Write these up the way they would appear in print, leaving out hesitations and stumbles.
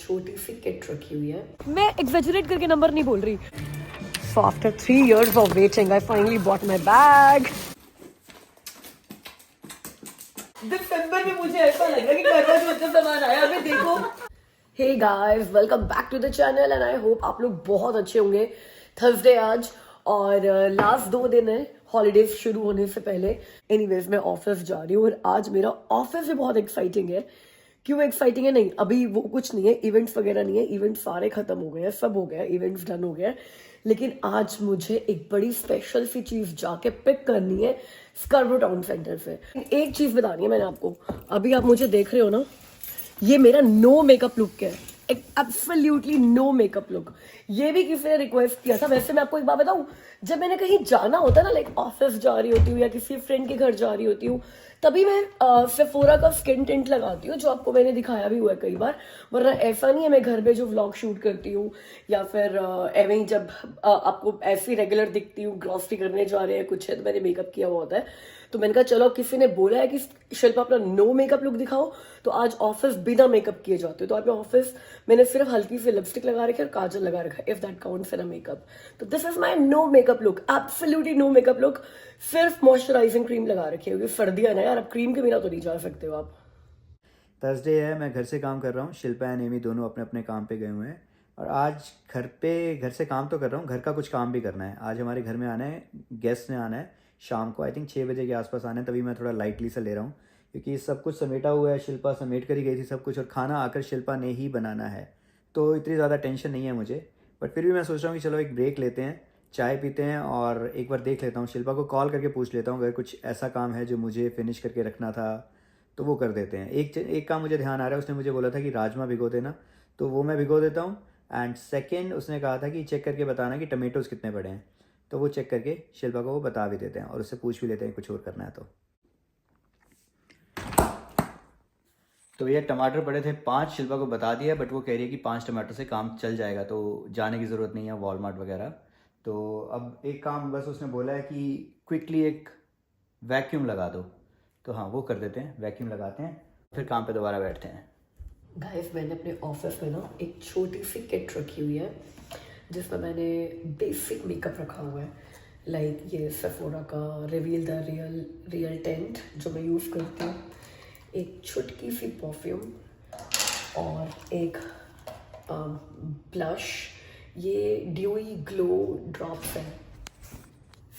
छोटी सी किट रखी हुई है। मैं एग्जैजरेट करके नंबर नहीं बोल रही। So after 3 years of waiting, I finally bought my bag. दिसंबर में मुझे ऐसा लगा कि करवा चौथ का सामान आया। अभी देखो। Hey guys, welcome back to the channel and I hope आप लोग बहुत अच्छे होंगे। थर्सडे आज और लास्ट 2 दिन है हॉलीडेज शुरू होने से पहले। एनीवेज मैं ऑफिस जा रही हूँ और आज मेरा ऑफिस भी बहुत एक्साइटिंग है। क्यों एक्साइटिंग है? नहीं, अभी वो कुछ नहीं है, इवेंट्स वगैरह नहीं है। इवेंट्स सारे खत्म हो गए हैं, सब हो गया, इवेंट्स डन हो गया। लेकिन आज मुझे एक बड़ी स्पेशल सी चीज जाके पिक करनी है स्कार्बरो टाउन सेंटर से। एक चीज बतानी है मैंने आपको। अभी आप मुझे देख रहे हो ना, ये मेरा नो मेकअप लुक है, एब्सोल्युटली नो मेकअप लुक। ये भी किसी ने रिक्वेस्ट किया था। वैसे मैं आपको एक बात बताऊं, जब मैंने कहीं जाना होता है ना, लाइक ऑफिस जा रही होती हूँ या किसी फ्रेंड के घर जा रही होती हूँ, तभी मैं सेफोरा का स्किन टिंट लगाती हूँ, जो आपको मैंने दिखाया भी हुआ है कई बार। वरना ऐसा नहीं है मैं घर पे जो व्लॉग शूट करती हूँ या फिर एवं ही जब आपको ऐसी रेगुलर दिखती हूँ, ग्रॉसरी करने जा रहे हैं कुछ है तो मैंने मेकअप किया हुआ होता है। तो मैंने कहा चलो, किसी ने बोला है कि शिल्पा अपना नो मेकअप लुक दिखाओ, तो आज ऑफिस बिना मेकअप किए जाते हो। तो आपने ऑफिस मैंने सिर्फ हल्की सी लिपस्टिक लगा रखी है और काजल लगा रखा है, if that counts in a makeup. तो this is my no makeup look, absolutely no makeup look. सिर्फ मॉइस्चराइजिंग क्रीम लगा रखी है क्योंकि सर्दियां ना यार, अब क्रीम के बिना तो नहीं जा सकते हो आप। थर्सडे है, मैं घर से काम कर रहा हूँ। शिल्पा एंड एमी दोनों अपने अपने काम पे गए हुए हैं और आज घर से काम तो कर रहा हूँ, घर का कुछ काम भी करना है। आज हमारे घर में आना है, गेस्ट ने आना है शाम को, आई थिंक 6 बजे के आसपास आना है। तभी मैं थोड़ा लाइटली सा ले रहा हूँ क्योंकि सब कुछ समेटा हुआ है। शिल्पा समेट कर ही गई थी सब कुछ और खाना आकर शिल्पा ने ही बनाना है, तो इतनी ज़्यादा टेंशन नहीं है मुझे। बट फिर भी मैं सोच रहा हूँ कि चलो एक ब्रेक लेते हैं, चाय पीते हैं और एक बार देख लेता हूँ, शिल्पा को कॉल करके पूछ लेता हूँ अगर कुछ ऐसा काम है जो मुझे फिनिश करके रखना था तो वो कर देते हैं। एक काम मुझे ध्यान आ रहा है, उसने मुझे बोला था कि राजमा भिगो देना, तो वो मैं भिगो देता हूँ। एंड सेकेंड उसने कहा था कि चेक करके बताना कि टमेटोज़ कितने पड़े हैं, तो वो चेक करके शिल्पा को वो बता भी देते हैं और उससे पूछ भी लेते हैं कुछ और करना है तो ये टमाटर पड़े थे 5, शिल्पा को बता दिया, बट वो कह रही है कि 5 टमाटर से काम चल जाएगा, तो जाने की ज़रूरत नहीं है वॉलमार्ट वगैरह। तो अब एक काम बस उसने बोला है कि क्विकली एक वैक्यूम लगा दो, तो हाँ वो कर देते हैं, वैक्यूम लगाते हैं फिर काम पे दोबारा बैठते हैं। गाइस, मैंने अपने ऑफिस में ना एक छोटी सी किट रखी हुई है जिसमें मैंने बेसिक मेकअप रखा हुआ है। लाइक ये सेफोरा का रिवील द रियल टेंट जो मैं यूज़ करती हूँ, एक चुटकी सी परफ्यूम और एक ब्लश। ये ड्यूई ग्लो ड्रॉप्स है।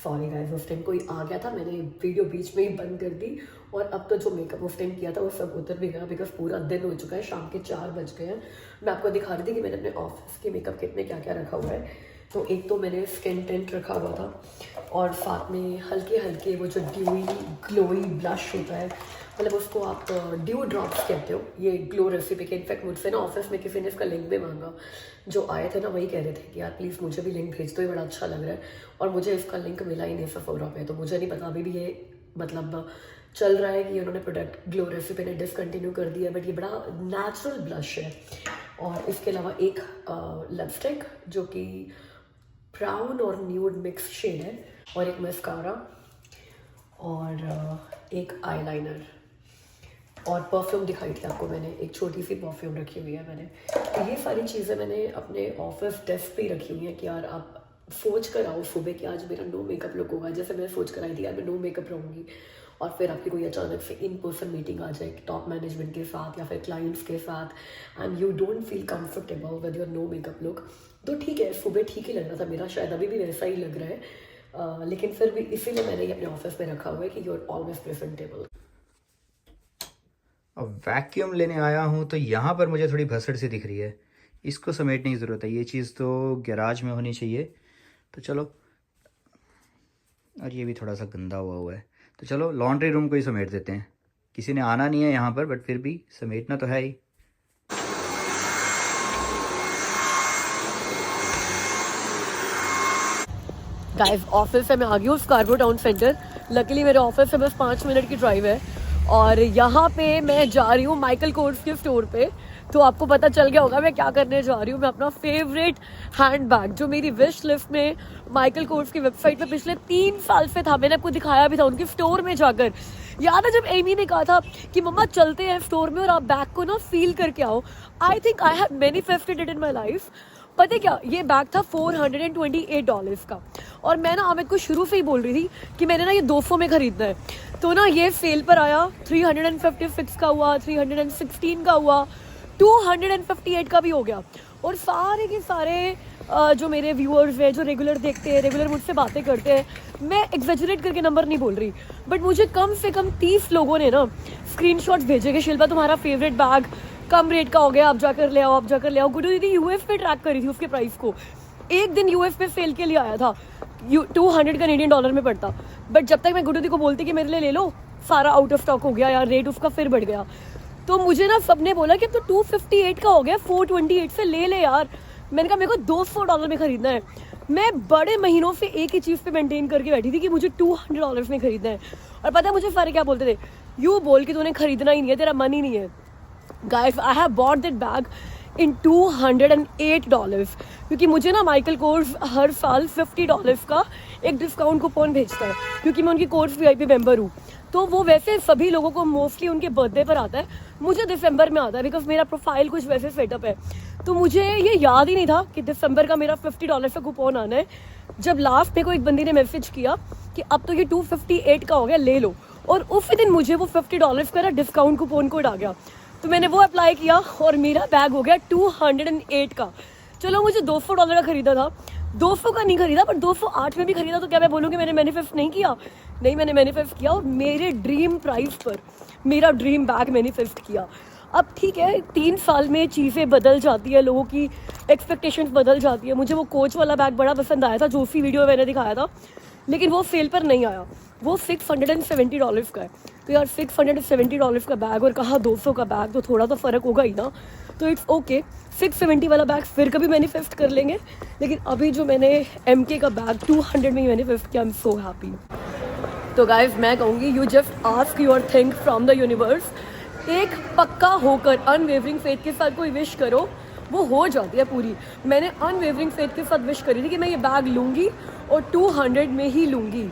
सॉरी गाइस, उस टाइम कोई आ गया था, मैंने वीडियो बीच में ही बंद कर दी और अब तो जो मेकअप उस टाइम किया था वो सब उतर भी गया बिकॉज पूरा दिन हो चुका है, शाम के 4 बज गए हैं। मैं आपको दिखा रही थी कि मैंने अपने ऑफिस के मेकअप किट में क्या क्या रखा हुआ है। तो एक तो मैंने स्किन टेंट रखा हुआ था और साथ में हल्के हल्के वो जो ड्यूई ग्लोई ब्लश होता है, मतलब उसको आप ड्यू ड्रॉप्स कहते हो, ये ग्लो रेसिपी के। इनफैक्ट मुझसे ना ऑफिस में किसी ने इसका लिंक भी मांगा, जो आए थे ना वही कह रहे थे कि यार प्लीज़ मुझे भी लिंक भेज दो, ये बड़ा अच्छा लग रहा है। और मुझे इसका लिंक मिला ही नहीं सेफोरा पे, तो मुझे नहीं पता अभी भी ये मतलब चल रहा है कि उन्होंने प्रोडक्ट ग्लो रेसिपी ने डिसकंटिन्यू कर दिया। बट ये बड़ा नेचुरल ब्लश है। और इसके अलावा एक लिपस्टिक जो कि ब्राउन और न्यूड मिक्स शेड है, और एक मस्कारा और एक आईलाइनर और परफ्यूम दिखाई थी आपको मैंने, एक छोटी सी परफ्यूम रखी हुई है मैंने। तो ये सारी चीज़ें मैंने अपने ऑफिस डेस्क पे रखी हुई हैं कि यार आप सोच कर आओ सुबह कि आज मेरा नो मेकअप लुक होगा। जैसे मैंने सोच कर आई थी यार मैं नो मेकअप रहूँगी, और फिर आपकी कोई अचानक से इन पर्सन मीटिंग आ जाए टॉप मैनेजमेंट के साथ या फिर क्लाइंट्स के साथ and you don't feel comfortable with your no makeup look, तो ठीक है, सुबह ठीक ही लग रहा था मेरा, शायद अभी भी वैसा ही लग रहा है। लेकिन फिर भी इसीलिए मैंने ये अपने ऑफिस में रखा हुआ है कि यू आर ऑलवेज प्रेजेंटेबल। अब वैक्यूम लेने आया हूँ तो यहाँ पर मुझे थोड़ी भसड़ सी दिख रही है, इसको समेटने की ज़रूरत है। ये चीज़ तो गैराज में होनी चाहिए, तो चलो। और ये भी थोड़ा सा गंदा हुआ है, तो चलो लॉन्ड्री रूम को ही समेट देते हैं। किसी ने आना नहीं है यहाँ पर, बट फिर भी समेटना तो है ही। गाइस, ऑफिस से मैं आ गई हूँ स्कार्बरो टाउन सेंटर। लकीली मेरे ऑफिस से बस 5 मिनट की ड्राइव है और यहाँ पे मैं जा रही हूँ माइकल कोर्स के स्टोर पे। तो आपको पता चल गया होगा मैं क्या करने जा रही हूँ। मैं अपना फेवरेट हैंड बैग जो मेरी विश लिस्ट में माइकल कोर्स की वेबसाइट पे पिछले 3 साल से था, मैंने आपको दिखाया भी था उनके स्टोर में जाकर याद है जब एमी ने कहा था कि मम्मा चलते हैं स्टोर में और आप बैग को ना फील करके आओ. I think I have manifested it in my life. पता है क्या, ये बैग था $428 का और मैं ना अमित को शुरू से ही बोल रही थी कि मैंने ना ये 200 में खरीदना है. तो ना ये सेल पर आया, 356 का हुआ, 316 का हुआ, 258 का भी हो गया. और सारे के सारे जो मेरे व्यूअर्स हैं, जो रेगुलर देखते हैं, रेगुलर मुझसे बातें करते हैं, मैं एग्जेजरेट करके नंबर नहीं बोल रही, बट मुझे कम से कम 30 लोगों ने ना स्क्रीनशॉट्स भेजे कि शिल्पा तुम्हारा फेवरेट बैग कम रेट का हो गया, आप जाकर ले आओ, आप जाकर ले आओ. गुड्डू दीदी यूएस पे ट्रैक करी थी उसके प्राइस को. एक दिन यूएस पे सेल के लिए आया था, 200 कैनेडियन डॉलर में पड़ता, बट जब तक मैं गुड्डू दी को बोलती कि मेरे लिए ले लो, सारा आउट ऑफ स्टॉक हो गया यार, रेट उसका फिर बढ़ गया. तो मुझे ना सबने बोला कि अब तो 258 का हो गया, 428 से ले ले यार. मैंने कहा मेरे को $200 में खरीदना है. मैं बड़े महीनों से एक ही चीज़ पे मेंटेन करके बैठी थी कि मुझे $200 में खरीदना है. और पता है मुझे सारे क्या बोलते थे, यू बोल कि तूने खरीदना ही नहीं है, तेरा मन ही नहीं है. Guys I have bought that bag in $208 क्योंकि मुझे ना माइकल कोर्स हर साल $50 का एक डिस्काउंट कूपन भेजता है क्योंकि मैं उनकी कोर्स VIP मेंबर हूँ. तो वो वैसे सभी लोगों को मोस्टली उनके बर्थडे पर आता है, मुझे दिसंबर में आता है बिकॉज मेरा प्रोफाइल कुछ वैसे सेटअप है. तो मुझे ये याद ही नहीं था कि दिसंबर का मेरा $50 का कूपन आना है. जब लास्ट में को एक बंदी ने मैसेज किया कि अब तो ये 258 का हो गया, ले लो, और उसी दिन मुझे वो $50 का डिस्काउंट कूपन कोड आ गया. तो मैंने वो अप्लाई किया और मेरा बैग हो गया 208 का. चलो मुझे $200 का खरीदा था, 200 का नहीं खरीदा, पर 208 में भी खरीदा, तो क्या मैं बोलूँ कि मैंने मैनिफेस्ट नहीं किया? नहीं, मैंने मैनिफेस्ट किया और मेरे ड्रीम प्राइस पर मेरा ड्रीम बैग मैनिफेस्ट किया. अब ठीक है, 3 साल में चीज़ें बदल जाती है, लोगों की एक्सपेक्टेशंस बदल जाती है. मुझे वो कोच वाला बैग बड़ा पसंद आया था जो उसी वीडियो में मैंने दिखाया था, लेकिन वो सेल पर नहीं आया. वो $670 का है. तो यार $670 का बैग और कहा 200 का बैग, तो थोड़ा तो फ़र्क होगा ही ना. तो इट्स ओके, 670 वाला बैग फिर कभी मैनिफेस्ट कर लेंगे, लेकिन अभी जो मैंने MK का बैग 200 में ही मैनिफेस्ट किया, आई एम सो हैप्पी. तो गाइस मैं कहूँगी you just ask your thing from the universe. एक पक्का होकर अनवेवरिंग फेथ के साथ कोई विश करो, वो हो जाती है पूरी. मैंने अनवेवरिंग फेथ के साथ विश करी थी कि मैं ये बैग लूँगी और 200 में ही लूँगी.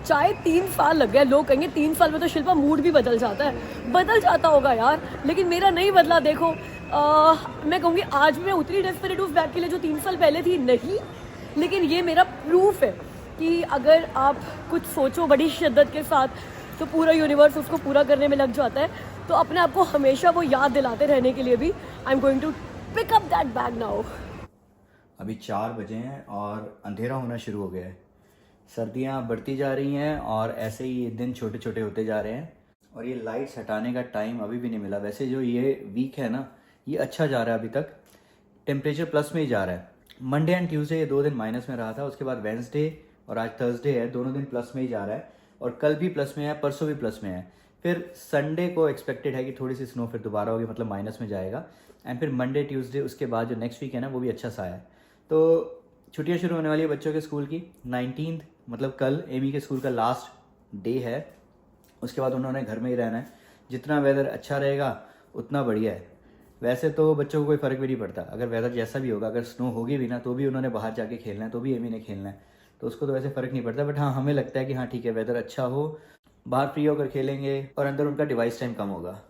चाहे 3 साल लग गए, लोग कहेंगे 3 साल में तो शिल्पा मूड भी बदल जाता है. बदल जाता होगा यार, लेकिन मेरा नहीं बदला. देखो मैं कहूँगी आज मैं उतनी डेस्परेट उस बैग के लिए जो 3 साल पहले थी नहीं, लेकिन ये मेरा प्रूफ है कि अगर आप कुछ सोचो बड़ी शिद्दत के साथ तो पूरा यूनिवर्स उसको पूरा करने में लग जाता है. तो अपने आप को हमेशा वो याद दिलाते रहने के लिए भी I am going to pick up that bag now. अभी 4 बजे हैं और अंधेरा होना शुरू हो गया है. सर्दियाँ बढ़ती जा रही हैं और ऐसे ही ये दिन छोटे छोटे होते जा रहे हैं और ये लाइट्स हटाने का टाइम अभी भी नहीं मिला. वैसे जो ये वीक है ना, ये अच्छा जा रहा है. अभी तक टेम्परेचर प्लस में ही जा रहा है. मंडे एंड ट्यूसडे ये 2 दिन माइनस में रहा था, उसके बाद वेंसडे और आज थर्सडे है, दोनों दिन प्लस में ही जा रहा है. और कल भी प्लस में है, परसों भी प्लस में है. फिर संडे को एक्सपेक्टेड है कि थोड़ी सी स्नो फिर दोबारा होगी, मतलब माइनस में जाएगा. एंड फिर मंडे ट्यूसडे उसके बाद जो नेक्स्ट वीक है ना, वो भी अच्छा सा है. तो छुट्टियाँ शुरू होने वाली है बच्चों के स्कूल की. 19 मतलब कल एमी के स्कूल का लास्ट डे है. उसके बाद उन्होंने घर में ही रहना है. जितना वेदर अच्छा रहेगा उतना बढ़िया है. वैसे तो बच्चों को कोई फ़र्क भी नहीं पड़ता, अगर वेदर जैसा भी होगा, अगर स्नो होगी भी ना तो भी उन्होंने बाहर जाके खेलना है, तो भी एमी ने खेलना है, तो उसको तो वैसे फ़र्क नहीं पड़ता. बट हाँ, हमें लगता है कि हाँ ठीक है, वेदर अच्छा हो, बाहर फ्री होकर खेलेंगे और अंदर उनका डिवाइस टाइम कम होगा.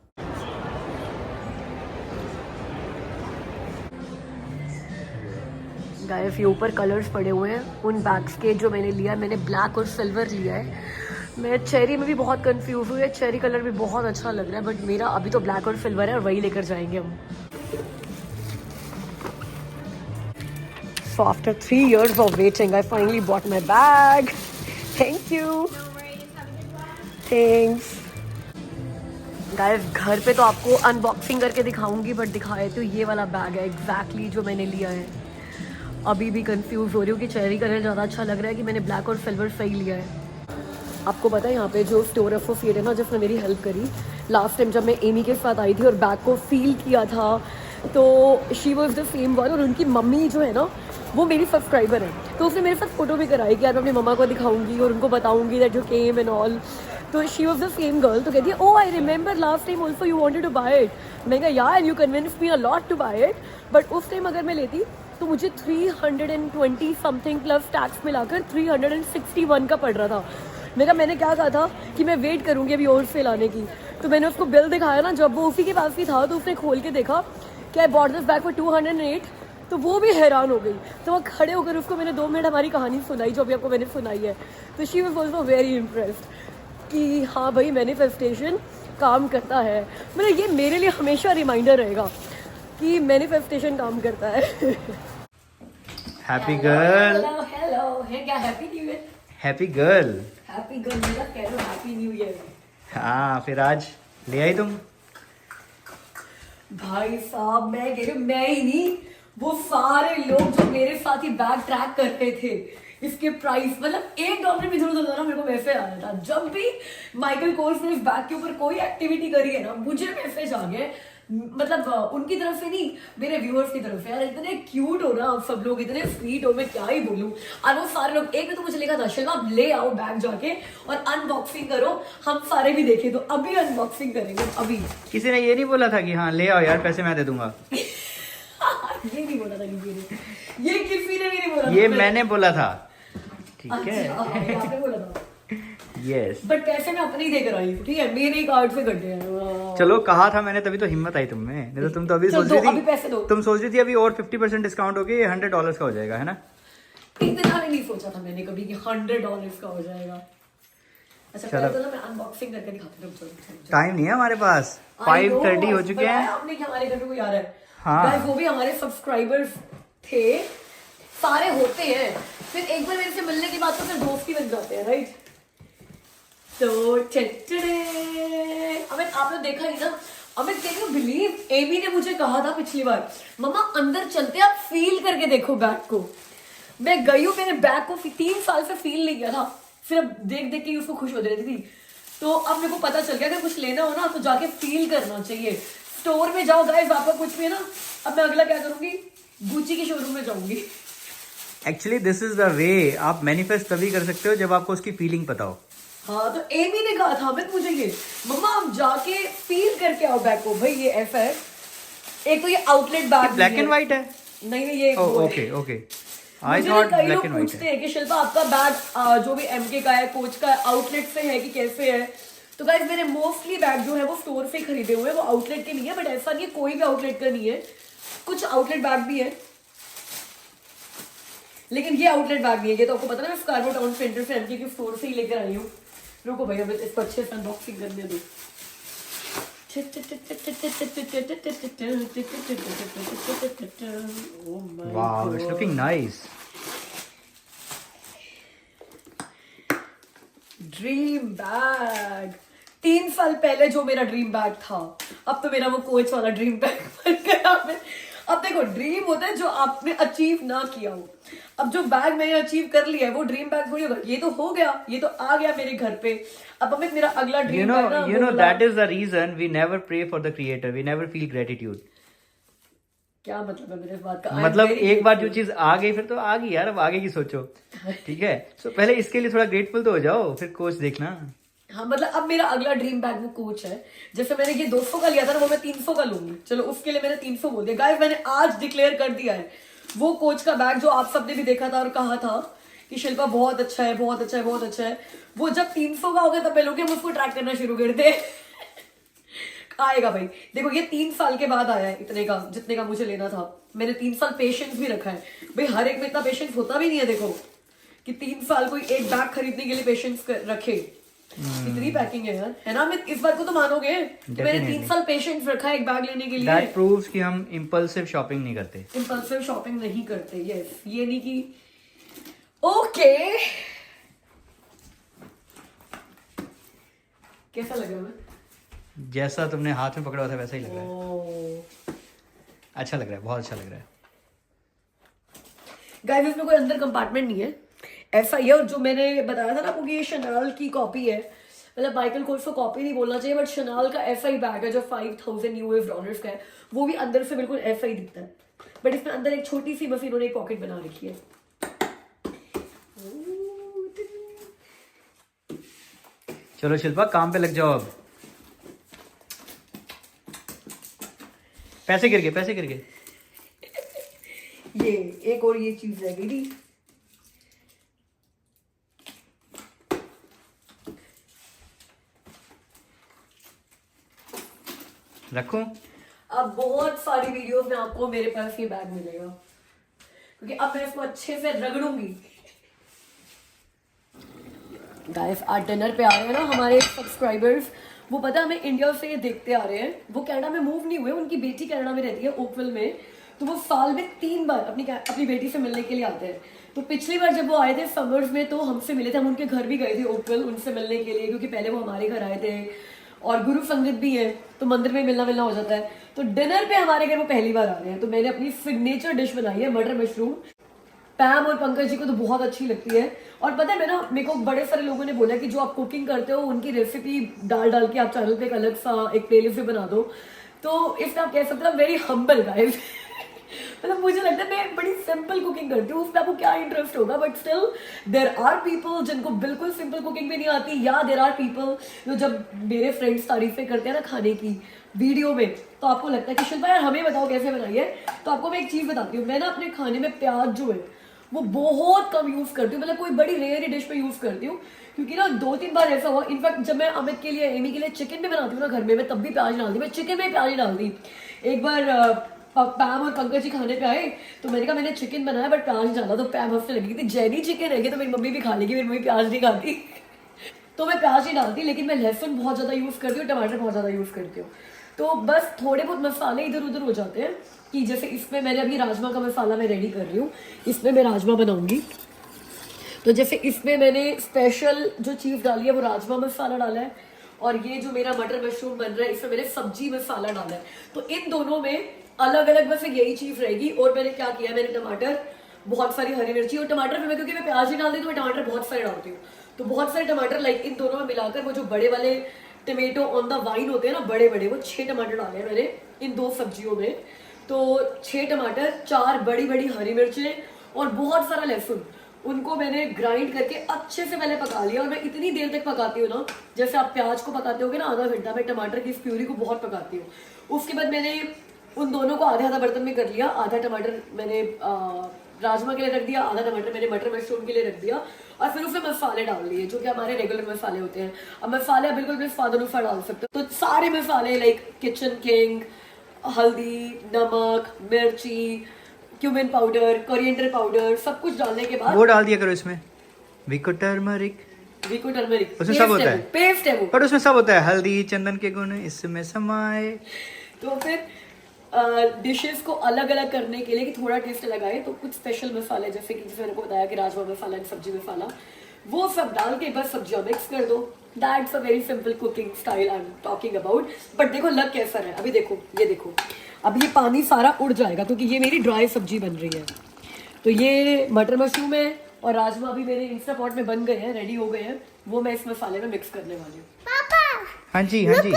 गाइस ये ऊपर कलर्स पड़े हुए हैं उन बैग्स के जो मैंने लिया है. मैंने ब्लैक और सिल्वर लिया है. मैं चेरी में भी बहुत कंफ्यूज हुई है, चेरी कलर भी बहुत अच्छा लग रहा है, बट मेरा अभी तो ब्लैक और सिल्वर है और वही लेकर जाएंगे हम. So after 3 years of waiting, I finally bought my bag. Thank you. Thanks. Guys घर पे तो आपको अनबॉक्सिंग करके दिखाऊंगी, बट दिखाए तो ये वाला बैग है एग्जैक्टली जो मैंने लिया है. अभी भी कंफ्यूज हो रही हूँ कि चेरी कलर ज़्यादा अच्छा लग रहा है कि मैंने ब्लैक और सिल्वर सही लिया है. आपको पता है यहाँ पे जो स्टोर एसोसिएट है ना, जिसने मेरी हेल्प करी लास्ट टाइम जब मैं एमी के साथ आई थी और बैग को फील किया था, तो she was the same one. और उनकी मम्मी जो है ना, वो मेरी सब्सक्राइबर है, तो उसने मेरे साथ फोटो भी कराई कि यार मैं अपनी मम्मा को दिखाऊंगी और उनको बताऊंगी that you came and all. तो she was the same girl. तो कहती है oh I remember last time also you wanted to buy it. मैं कहा यार you convince me a lot to buy it, but उस टाइम अगर मैं लेती तो मुझे 320 समथिंग प्लस टैक्स मिलाकर 361 का पड़ रहा था. मैंने क्या कहा था कि मैं वेट करूँगी अभी और सेल आने की। तो मैंने उसको बिल दिखाया ना, जब वो उसी के पास ही था तो उसने खोल के देखा कि I bought this bag for 208, तो वो भी हैरान हो गई। तो वो खड़े होकर उसको मैंने 2 मिनट हमारी कहानी सुनाई जो अभी आपको मैंने सुनाई है। तो she was also very impressed कि हाँ भाई मैनिफेस्टेशन काम करता है। मतलब ये मेरे लिए हमेशा रिमाइंडर रहेगा कि मैनिफेस्टेशन काम करता है। हैप्पी गर्ल, हेलो हेलो, है क्या? Happy new year. Happy girl. Happy girl मेरा कह लो, हैप्पी न्यू ईयर। हाँ, फिर आज ले आई तुम? भाई साहब मैं कह रही हूँ, मैं ही नहीं, वो सारे लोग जो मेरे साथ ही बैग ट्रैक कर रहे थे इसके प्राइस, मतलब $1 भी इधर उधर ना, मेरे को मैसेज आ रहा था। जब भी माइकल कोर्स ने इस बैग के ऊपर कोई एक्टिविटी करी है ना, मुझे मैसेज आ गए। मतलब उनकी तरफ से नहीं, मेरे व्यूअर्स की तरफ से। यार इतने क्यूट हो ना आप सब लोग, इतने स्वीट हो, मैं क्या ही बोलूं। और वो सारे लोग, एक ने तो मुझे लिखा था शिल्पा आप ले आओ बैग जाके और अनबॉक्सिंग करो, हम सारे भी देखें। तो अभी अनबॉक्सिंग करेंगे अभी। किसी ने ये नहीं बोला था कि हाँ ले आओ यार, पैसे मैं दे दूंगा? ये नहीं बोला था किसी ने, ये किसी ने भी नहीं बोला। ये मैंने बोला था, ठीक अच्छा, है? आपने बोला था। यस। बट पैसे मैं अपने ही देकर आई हूँ, ठीक है? मेरे कार्ड से कटे हैं। चलो कहा था मैंने, तभी तो हिम्मत आई तुम में, नहीं तो तुम तो अभी चल सोच दो, रही अभी पैसे दो। थी, तुम सोच रही थी अभी और 50% डिस्काउंट होके $100 का हो जाएगा, है ना? इतना भी नहीं सोचा था मैंने कभी कि $100 का हो जाएगा। अच्छा पहले तो ना मैं अनबॉक्सिंग करके दिखाती हूँ। चलो टाइम नहीं है हमारे पास, 5:30 हो चुके हैं। आपने कि हमारे घर में कोई आ रहा है। हाँ। Guys, वो भी हमारे सब्सक्राइबर्स थे, सारे होते हैं, फिर एक बार मेरे से मिलने के बाद तो फिर दोस्ती बन जाते हैं, राइट? तो अमित आपने देखा ही ना। Amit can you believe, Amy ने मुझे कहा था पिछली बार, मम्मा अंदर चलते आप फील करके देखो बैग को। मैं गई हूँ, मैंने बैग को 3 साल से फील नहीं किया था, सिर्फ देख देख के उसको खुश हो जाती थी। तो अब मेरे को पता चल गया अगर कुछ लेना हो ना तो जाके फील करना चाहिए। स्टोर में जाओ गाइस, आपका कुछ भी है ना। अब मैं अगला क्या करूंगी, गुची के शोरूम में जाऊंगी। Actually this is the way आप मैनिफेस्ट तभी कर सकते हो जब आपको उसकी फीलिंग पता हो। हाँ, तो एमी ने कहा था अमित मुझे ये, मम्मा आप जाके फील करके आओ बैग को। भाई ये ऐसा है, एक तो ये outlet bag black and white है? नहीं ये ओके ओके, आई मुझे थॉट कई ब्लैक लोग एंड व्हाइट पूछते है। हैं कि शिल्पा आपका बैग जो भी एमके का है, कोच का है, आउटलेट से है कि कैसे है। तो गाइस मेरे मोस्टली बैग जो है वो स्टोर से खरीदे हुए हैं, वो आउटलेट के नहीं है। बट ऐसा नहीं है, कोई भी आउटलेट का नहीं है, कुछ आउटलेट बैग भी है, लेकिन ये आउटलेट बैग नहीं है। ये तो आपको पता ना, मैं स्कारबो टाउन सेंटर से एमके के स्टोर से ही लेकर आई हूँ। रुको भैया मैं इसको अच्छे से अनबॉक्सिंग करने दो। Wow, it's looking nice. Dream bag, 3 साल पहले जो मेरा ड्रीम बैग था, अब तो मेरा वो कोच वाला ड्रीम बैग बन गया। अब देखो, ड्रीम होता है जो आपने अचीव ना किया हो। अब जो बैग मैंने अचीव कर लिया है वो ड्रीम बैग थोड़ी होगा। ये तो हो गया, ये तो आ गया मेरे घर पे। अब हमें मेरा अगला ड्रीम बैग ना, you know that is the reason we never pray for the creator, we never feel gratitude. क्या मतलब है मेरे इस बात का? मतलब एक बार जो चीज आ गई फिर तो आ गई यार, अब आगे की सोचो, ठीक है? सो पहले इसके लिए थोड़ा ग्रेटफुल तो हो जाओ, फिर कोच देखना। हाँ मतलब अब मेरा अगला ड्रीम बैग वो कोच है। जैसे मैंने ये 200 का लिया था ना, वो मैं 300 का लूंगी। चलो उसके लिए मैंने 300 बोल दिया। गाइस मैंने आज डिक्लेयर कर दिया है वो कोच का बैग जो आप सबने भी देखा था और कहा था कि शिल्पा बहुत अच्छा है, बहुत अच्छा है, बहुत अच्छा है। वो जब 300 का हो गया तब मैं लोग उसको ट्रैक करना शुरू कर दे। आएगा भाई, देखो ये 3 साल के बाद आया है इतने का, जितने का मुझे लेना था। मैंने 3 साल पेशेंस भी रखा है भाई, हर एक में इतना पेशेंस होता भी नहीं है। देखो कि 3 साल कोई एक बैग खरीदने के लिए पेशेंस रखे, इतनी पैकिंग है यार, है ना? मैं इस बात को तो मानोगे, मैंने 3 साल पेशेंस रखा है एक बैग लेने के लिए। That proves कि हम इम्पल्सिव शॉपिंग नहीं करते। इम्पल्सिव शॉपिंग नहीं करते, यस। ये नहीं कि ओके कैसा लग रहा है? जैसा तुमने हाथ में पकड़ा हुआ था वैसा ही लग रहा है। ओह अच्छा लग रहा है, बहुत अच्छा लग रहा है। गाइस इसमें कोई अंदर कंपार्टमेंट नहीं है, ऐसा ही है। और जो मैंने बताया था ना आपको कि ये शनाल की कॉपी है, मतलब माइकल कोर्स को कॉपी नहीं बोलना चाहिए, बट शनाल का ऐसा ही बैग है जो $5000 का है। वो भी अंदर से बिल्कुल ऐसा ही दिखता है, बट इसमें अंदर एक छोटी सी बस इन्होंने एक पॉकेट बना रखी है। चलो शिल्पा काम पे लग जाओ अब। पैसे गिर गए, पैसे गिर गए। ये एक और ये चीज रह गई थी, रखूं? अब बहुत सारी वीडियोस में आपको मेरे पास ये बैग मिलेगा, क्योंकि अब मैं इसको अच्छे से रगड़ूंगी। गाइस आज डिनर पे आ रहे हैं ना हमारे सब्सक्राइबर्स, वो पता है हमें इंडिया से देखते आ रहे हैं, वो कनाडा में मूव नहीं हुए, उनकी बेटी कनाडा में रहती है ओकविल में, तो वो साल में 3 बार अपनी बेटी से मिलने के लिए आते हैं। तो पिछली बार जब वो आए थे समर्स में तो हमसे मिले थे, हम उनके घर भी गए थे ओकविल उनसे मिलने के लिए, क्योंकि पहले वो हमारे घर आए थे और गुरु संगत भी है तो मंदिर में मिलना हो जाता है। तो डिनर पे हमारे घर वो पहली बार आ रहे हैं, तो मैंने अपनी सिग्नेचर डिश बनाई है मटर मशरूम। पैम और पंकज जी को तो बहुत अच्छी लगती है, और पता है मेरे को बड़े सारे लोगों ने बोला कि जो आप कुकिंग करते हो उनकी रेसिपी डाल के आप चैनल पे एक अलग सा एक प्लेलिस्ट भी बना दो। तो इसमें आप कह सकते हो वेरी हम्बल गाइस। मतलब मुझे लगता है मैं बड़ी सिंपल कुकिंग करती हूँ, उसमें आपको क्या इंटरेस्ट होगा, but still there are people जिनको बिल्कुल सिंपल कुकिंग भी नहीं आती, या देयर आर पीपल जो जब मेरे फ्रेंड्स तारीफें करते हैं ना खाने की वीडियो में, तो आपको लगता है कि शिल्पा यार हमें बताओ कैसे बनाई है। तो आपको मैं एक चीज बताती हूँ, मैं ना अपने खाने में प्याज जो है वो बहुत कम यूज करती हूँ, मतलब कोई बड़ी रेयर डिश में यूज करती हूँ, क्योंकि ना 2-3 बार ऐसा हुआ। इनफैक्ट जब मैं अमित के लिए एमी के लिए चिकन भी बनाती हूँ ना घर में, मैं तब भी प्याज डालती हूँ, मैं चिकन में प्याज डाल दी। एक बार पैम और पंकज जी खाने पे आए तो मैंने कहा मैंने चिकन बनाया बट प्याज डाला, तो पैम हंसने लगी थी जैनी चिकन है तो मेरी मम्मी भी खा लेगी, मेरी मम्मी प्याज नहीं खाती। तो मैं प्याज नहीं डालती, लेकिन मैं लहसुन बहुत ज्यादा यूज करती हूँ, टमाटर बहुत ज्यादा यूज करती हूँ। तो बस थोड़े बहुत मसाले इधर उधर हो जाते हैं, कि जैसे इसमें मैंने अभी राजमा का मसाला मैं रेडी कर रही हूँ, इसमें मैं राजमा बनाऊंगी। तो जैसे इसमें मैंने स्पेशल जो चीज डाली है वो राजमा मसाला डाला है, और ये जो मेरा मटर मशरूम बन रहा है इसमें मैंने सब्जी मसाला डाला है। तो इन दोनों में अलग अलग बस यही चीज रहेगी। और मैंने क्या किया, मैंने टमाटर, बहुत सारी हरी मिर्ची, और टमाटर में क्योंकि मैं प्याज नहीं डालती तो मैं टमाटर बहुत सारे डालती हूँ, तो बहुत सारे टमाटर लाइक इन दोनों में मिलाकर वो जो बड़े वाले टमेटो ऑन द वाइन होते हैं ना बड़े बड़े, वो 6 टमाटर डाले हैं मैंने इन 2 सब्जियों में। तो 6 टमाटर, 4 बड़ी बड़ी हरी मिर्चें और बहुत सारा लहसुन, उनको मैंने ग्राइंड करके अच्छे से पहले पका लिया। और मैं इतनी देर तक पकाती हूँ ना, जैसे आप प्याज को पकाते होगे ना आधा घंटा, मैं टमाटर की इस प्यूरी को बहुत पकाती हूँ। उसके बाद मैंने उन दोनों को आधा आधा बर्तन में कर लिया, आधा टमाटर मैंने राजमा के लिए रख दिया, आधा टमाटर मैंने मटर मशरूम के लिए रख दिया, और फिर उसमें मसाले डाल लिए जो कि हमारे रेगुलर मसाले होते हैं। अब मसाले बिल्कुल भी स्वाद अनुसार डाल सकते हो, तो सारे मसाले लाइक किचन किंग, हल्दी, नमक, मिर्ची, क्यूमिन पाउडर, कोरिएंडर पाउडर, सब कुछ डालने के बाद वो डाल दिया करो इसमें, विको टर्मरिक उसमें सब होता है, पेस्ट है वो, पर उसमें सब होता है, हल्दी चंदन के गुण इसमें समाये। तो फिर डिशेस को अलग अलग करने के लिए कि थोड़ा टेस्ट लगाए, तो कुछ स्पेशल मसाले जैसे कि मैंने को बताया कि राजमा मसाला, सब्जी मसाला, वो सब डाल के बस सब्जियां मिक्स कर दो। That's a very simple cooking style I am talking about. But देखो लग कैसा है, अभी देखो, ये देखो, अब ये पानी सारा उड़ जाएगा क्योंकि ये मेरी ड्राई सब्जी बन रही है। तो ये मटर मशरूम है और राजमा भी मेरे इंस्टा पॉट में बन गए हैं, रेडी हो गए हैं, वो मैं इस मसाले में मिक्स करने वाली हूँ। पापा, हाँ जी हाँ जी,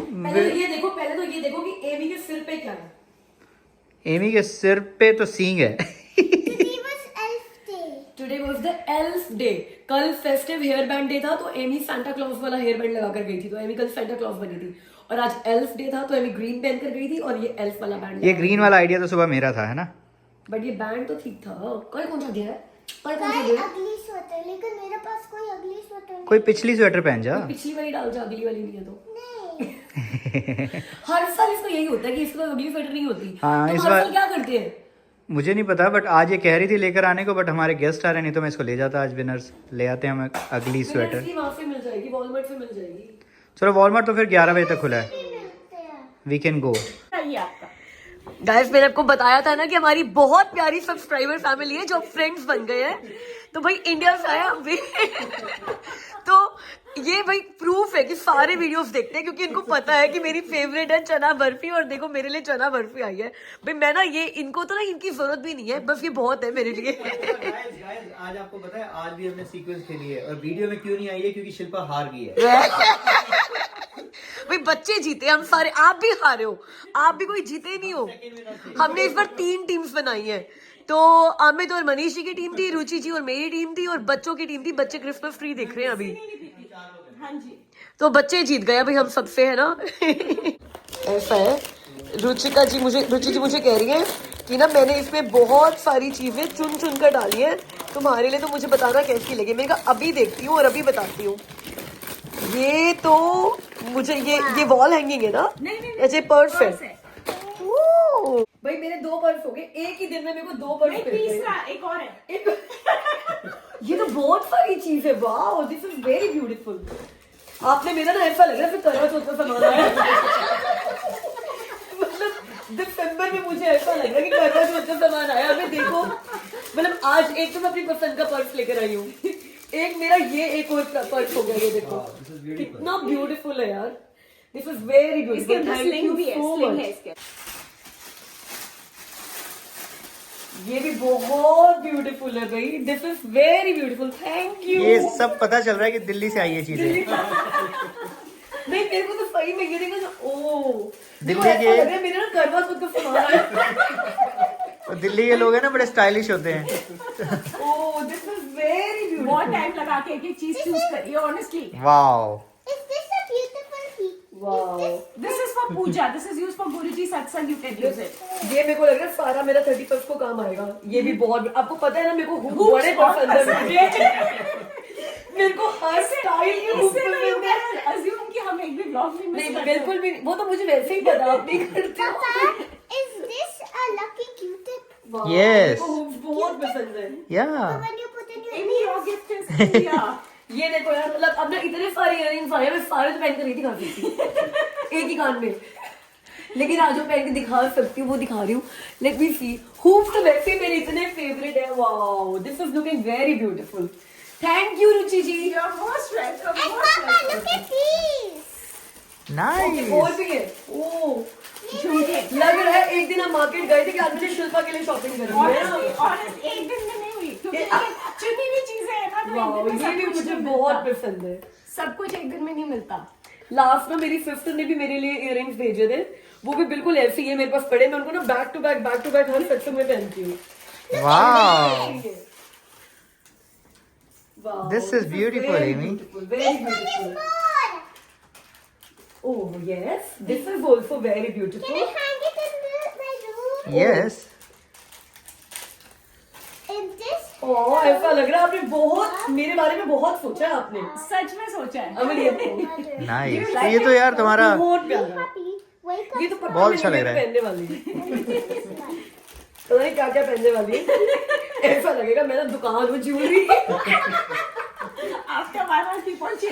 पहले तो ये देखो कि एमी के सिर पे क्या है। एमी के सिर पे तो सींग है। Today was the elf day. कल फेस्टिव हेयर बैंड डे था, तो एमी सांता क्लॉज वाला हेयर बैंड लगा कर गई थी, तो एमी कल सांता क्लॉज बनी थी। और आज एल्फ डे था तो एमी ग्रीन पहन कर गई थी, और ये एल्फ वाला बैंड, ये ग्रीन वाला आइडिया तो सुबह मेरा था, है ना? बट ये बैंड तो ठीक था। कल कौन सा दिया है? कल कौन सा कोई दिया है? अगली स्वेटर, लेकिन मेरे पास कोई अगली स्वेटर नहीं। कोई पिछली स्वेटर पहन जा। पिछली वाली डाल जा, अगली वाली नहीं है तो। नहीं। हर साल इसको यही होता है कि इसको अगली स्वेटर नहीं होती। हाँ, तो इस हर बार साल क्या करते हैं? मुझे नहीं पता, बट आज ये कह रही थी लेकर आने को, बट हमारे गेस्ट आ रहे हैं, नहीं तो मैं इसको ले जाता आज विनर्स। ले आते हैं हम अगली स्वेटर। वहाँ से मिल जाएगी, वॉलमार्ट से मिल जाएगी। चलो वॉलमार्ट तो फिर 11 बजे तक खुला है, वी कैन गो। गाइस मैंने आपको बताया था ना कि हमारी बहुत प्यारी सब्सक्राइबर फैमिली है जो फ्रेंड्स बन गए हैं, तो भाई इंडिया से आया हम भी। तो ये भाई प्रूफ है कि सारे वीडियोस देखते हैं, क्योंकि इनको पता है कि मेरी फेवरेट है चना बर्फी, और देखो मेरे लिए चना बर्फी आई है। भाई मैं ना ये इनको तो ना इनकी जरूरत भी नहीं है, बस ये बहुत है मेरे लिए। आज आपको पता है आज भी हमने सीक्वेंस खेली है, और वीडियो में क्यों नहीं आई है, क्योंकि शिल्पा हार गई है। भाई बच्चे जीते, हम सारे, आप भी हारे हो, आप भी कोई जीते नहीं हो। हमने इस बार 3 टीम्स बनाई है, तो अमित और मनीष जी की टीम थी, रुचि जी और मेरी टीम थी, और बच्चों की टीम थी। बच्चे क्रिसमस ट्री देख रहे हैं अभी। हाँ जी, तो बच्चे जीत गए भाई, हम सबसे है ना। ऐसा है। रुचि जी मुझे कह रही है कि ना मैंने इसमें बहुत सारी चीजें चुन चुन कर डाली है तुम्हारे लिए, तो मुझे बताना कैसी लगी। मैंने कहा अभी देखती हूँ और अभी बताती हूँ। ये तो मुझे ये वॉल हैंगिंग है ना? नहीं अच्छा पर्स है। है। ओह, भाई मेरे 2 पर्स हो गए एक ही दिन में, मेरे को 2 पर्स नहीं, मिल गए। तीसरा एक और है। ये तो बहुत सारी चीज है। Wow, this is very beautiful. आपने मेरा ना ऐसा लग रहा है फिर करवा चौथ का सामान आया। मतलब दिसंबर में मुझे ऐसा लग रहा है कि करवा चौथ का सामान आया। अभी देखो, मतलब आज एक तो मैं अपनी पसंद का पर्स लेकर आई हूँ, एक मेरा ये एक और पर्स हो गया। ये देखो कितना ब्यूटीफुल है यार। दिस इज वेरी इसके ब्यूटीफुल। अंदर स्लिंग भी है, स्लिंग है इसके। ये भी बहुत ब्यूटीफुल है भाई। This is very beautiful, thank you. ये सब पता चल रहा है कि दिल्ली से आई है चीजें। नहीं, मेरे को तो सही में ये देखो ना, ओ दिल्ली देखो, ऐसा के- लग रहा है मेरे ना करवा चौथ का सामान आया। और दिल्ली के लोग हैं ना बड़े स्टाइलिश होते हैं। Oh, this is very beautiful. बहुत टाइम लगा के एक चीज चूज करी है honestly. Wow, Is this a beautiful piece? Wow, this is for puja, this is use for Guruji satsang, you can use it. ये मेरे को लग रहा है सारा मेरा 31 को काम आएगा। ये भी बहुत, आपको पता है ना मेरे को Hoops बड़े बहुत पसंद है पसंद मुझे। मेरे को हर स्टाइल के hoops इससे मैं पसंद है। अज्यूम कि हम एक भी ब्लॉग नहीं मिस नहीं करते। बिल्कुल भी नहीं, वो तो मुझे वैसे ही पता, आप नहीं करते हो। Papa, is this a lucky Q-tip? वाह, Yes. मेरे को hoops बहुत पसंद है। या When you put in your Amy, your gift is India. ये देखो यार, मतलब अब ना इतने सारे इयररिंग्स आए, मैं सारे तो पहन कर नहीं दिखा सकती एक ही कान में, लेकिन आज जो पहन के दिखा सकती हूँ वो दिखा रही हूँ। लेट मी सी। हूप्स तो वैसे ही मेरे इतने फेवरेट है। Wow, this is looking very beautiful. Thank you Ruchi ji. You're most welcome, And most Papa, welcome. look at these. Nice. और भी है। ओह, झुमके। लग रहा है एक दिन हम मार्केट गए थे कि आज मुझे शिल्पा के लिए शॉपिंग करनी है। Honestly, एक दिन में नहीं हुई क्योंकि चुनी हुई चीजें है ना, तो वाओ, एक दिन में ये सब भी कुछ मुझे नहीं बहुत मिलता। पसंद है। सब कुछ एक दिन में नहीं मिलता। लास्ट में मेरी सिस्टर ने भी मेरे लिए इयररिंग्स भेजे थे, वो भी बिल्कुल ऐसे ही है मेरे पास पड़े। मैं उनको ना बैक टू बैक हर सेक्शन में पहनती हूँ। Wow, Wow, This is beautiful, very Amy. beautiful, very beautiful. More. Oh yes, this is also very Can beautiful. I hang it in my room? Yes. In this? Oh, ऐसा लग रहा है आपने बहुत मेरे बारे में बहुत सोचा है आपने। सच में सोचा है। अमन ये देखो, नाइस। ये तो यार तुम्हारा बहुत प्यारा। Happy. Wake ये up. तो पता बहुत नहीं अच्छा लग मैं रहा है। पहनने वाली है। पता नहीं क्या क्या पहनने वाली है। ऐसा लगेगा मैं ना दुकान में ज्वेलरी। आपका बारह की पहुंच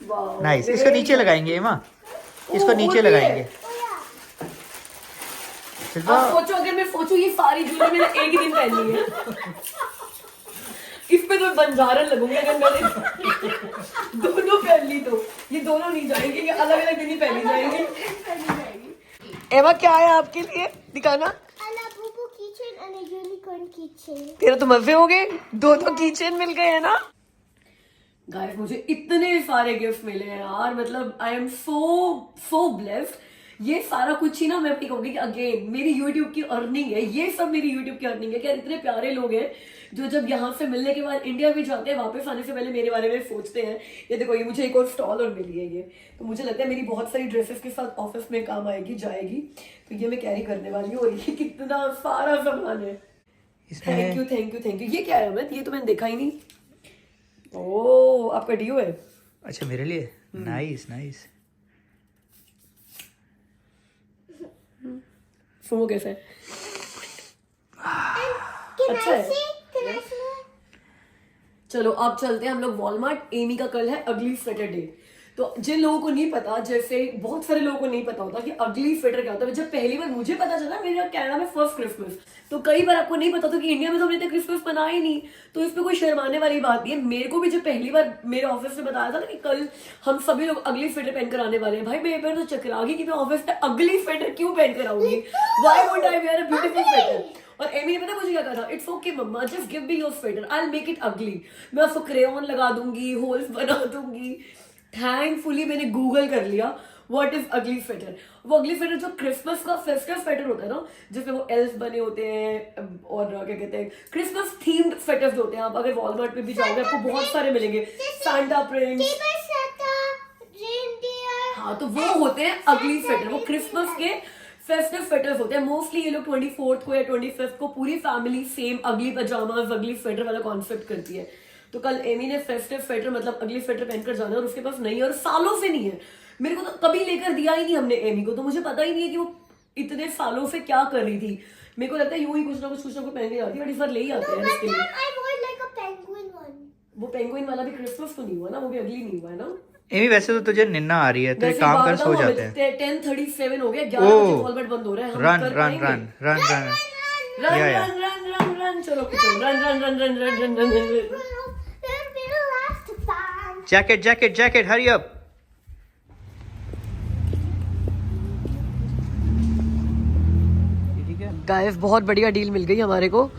Wow, नाइस। very इसको नीचे लगाएंगे एमा, इसको नीचे लगाएंगे। Oh, शिल्पा, आप सोचो, अगर मैं सोचूं ये सारी ज्वेलरी मैंने एक ही दिन पहननी है, इस पे तो बंजारन लगूंगी अगर मैंने दोनों पहन ली तो। ये दोनों नहीं जाएंगे, ये अलग अलग दिन ही पहनी जाएंगे। एवा क्या है आपके लिए, दिखाना। A Labubu keychain and a unicorn keychain. तेरा तो मजे हो गए, दो कीचेन मिल गए हैं ना। गाइस, मुझे इतने सारे गिफ्ट मिले हैं यार, मतलब आई एम सो ब्लेस्ड। ये सारा कुछ ही ना मैं अपनी कहूंगी कि अगेन मेरी YouTube की अर्निंग है। ये सब मेरी YouTube की अर्निंग है। क्या इतने प्यारे लोग हैं जो जब यहाँ से मिलने के बाद इंडिया भी जाते हैं, वापस आने से पहले मेरे बारे में सोचते हैं। ये देखो, ये मुझे एक और स्टॉल और मिली है ये, तो मुझे लगता है मेरी बहुत सारी ड्रेसेस के साथ ऑफिस में काम आएगी, जाएगी। तो ये मैं कैरी करने वाली हूँ। और ये कितना सारा सामान है। Thank you thank you thank you. ये क्या है अमित, ये तो मैंने देखा ही नहीं। ओह, आपका डियो है। अच्छा मेरे लिए। Nice nice. सुनो कैसा है। Can अच्छा I है। see? Can I see? चलो अब चलते हैं हम लोग वॉलमार्ट। एमी का कल है अगली सैटरडे। तो जिन लोगों को नहीं पता, जैसे बहुत सारे लोगों को नहीं पता होता कि अगली स्वेटर क्या होता है। जब पहली बार मुझे पता चला, मेरा कनाडा में फर्स्ट क्रिसमस, तो कई बार आपको नहीं पता था कि इंडिया में तो हमने तो क्रिसमस मनाया ही नहीं। तो इसमें कोई शर्माने वाली बात नहीं है। मेरे को भी जब पहली बार मेरे ऑफिस में बताया था ना कि कल हम सभी लोग अगली स्वेटर पहनकर आने वाले हैं, भाई मेरे पैर तो चकरा गई कि मैं ऑफिस में अगली स्वेटर क्यों पहनकर आऊंगी। Why won't I wear a beautiful sweater. और एमी ने पता मुझे क्या कहा था, it's okay mamma, just give me your sweater, I will make it ugly. मैं उसको क्रेयॉन लगा दूंगी, होल्स बना दूंगी। थैंकफुली मैंने गूगल कर लिया व्हाट इज अगली स्वेटर। वो अगली स्वेटर जो क्रिसमस का फेस्टिव स्वेटर होता है ना, जिसमें वो एल्फ बने होते हैं और क्या कहते हैं क्रिसमस थीम्ड स्वेटर्स होते हैं। आप अगर वॉलमार्ट पे भी जाओगे आपको बहुत सारे मिलेंगे। Santa Prince, Table Santa, reindeer. हाँ, तो वो होते हैं अगली स्वेटर। वो क्रिसमस के फेस्टिव स्वेटर्स होते हैं। मोस्टली ये लोग 24th को या 25th को पूरी फैमिली सेम अगली पजामाज, अगली स्वेटर वाला कॉन्सेप्ट करती है। तो कल एमी ने फेस्टिव स्वेटर मतलब अगली स्वेटर पहनकर जाना है और उसके पास नहीं है और सालों से नहीं है। मेरे को तो कभी लेकर दिया ही नहीं हमने एमी को, तो मुझे पता ही नहीं है कि वो इतने सालों से क्या कर रही थी। मेरे को लगता है यूं ही कुछ ना कुछ पहन के जाती है, बट इस बार ले ही आते हैं इसके लिए। I wore like a penguin one. वो पेंगुइन वाला भी क्रिसमस को नहीं हुआ ना, वो भी अगली नहीं हुआ है ना। एमी वैसे तो तुझे निन्ना आ रही है, तो एक काम कर, सो जाते हैं। 10:37 हो गया, 11 बजे कॉलबेट बंद हो रहा है। Run run run run run run चलो run. We'll have to find. Jacket jacket jacket, hurry up. Guys बहुत बढ़िया डील मिल गई हमारे को।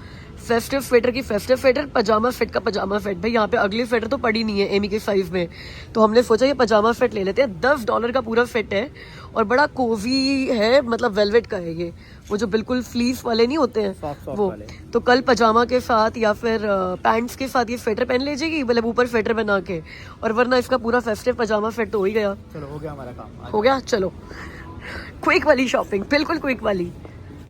फेस्टिव स्वेटर की फेस्टिव स्वेटर, पजामा फिट का पजामा फिट। भाई यहाँ पे अगली स्वेटर तो पड़ी नहीं है एमी के साइज में, तो हमने सोचा ये पजामा फिट ले लेते हैं। $10 का पूरा फिट है और बड़ा कोजी है, मतलब वेलवेट का है ये, वो जो बिल्कुल फ्लीस वाले नहीं होते हैं Soft वो वाले। तो कल पजामा के साथ या फिर पैंट्स के साथ ये स्वेटर पहन लीजिएगी, मतलब ऊपर स्वेटर बना के, और वरना इसका पूरा फेस्टिव पजामा फिट तो हो ही गया। चलो हो गया हमारा काम। हो गया, चलो क्विक वाली शॉपिंग, बिल्कुल क्विक वाली।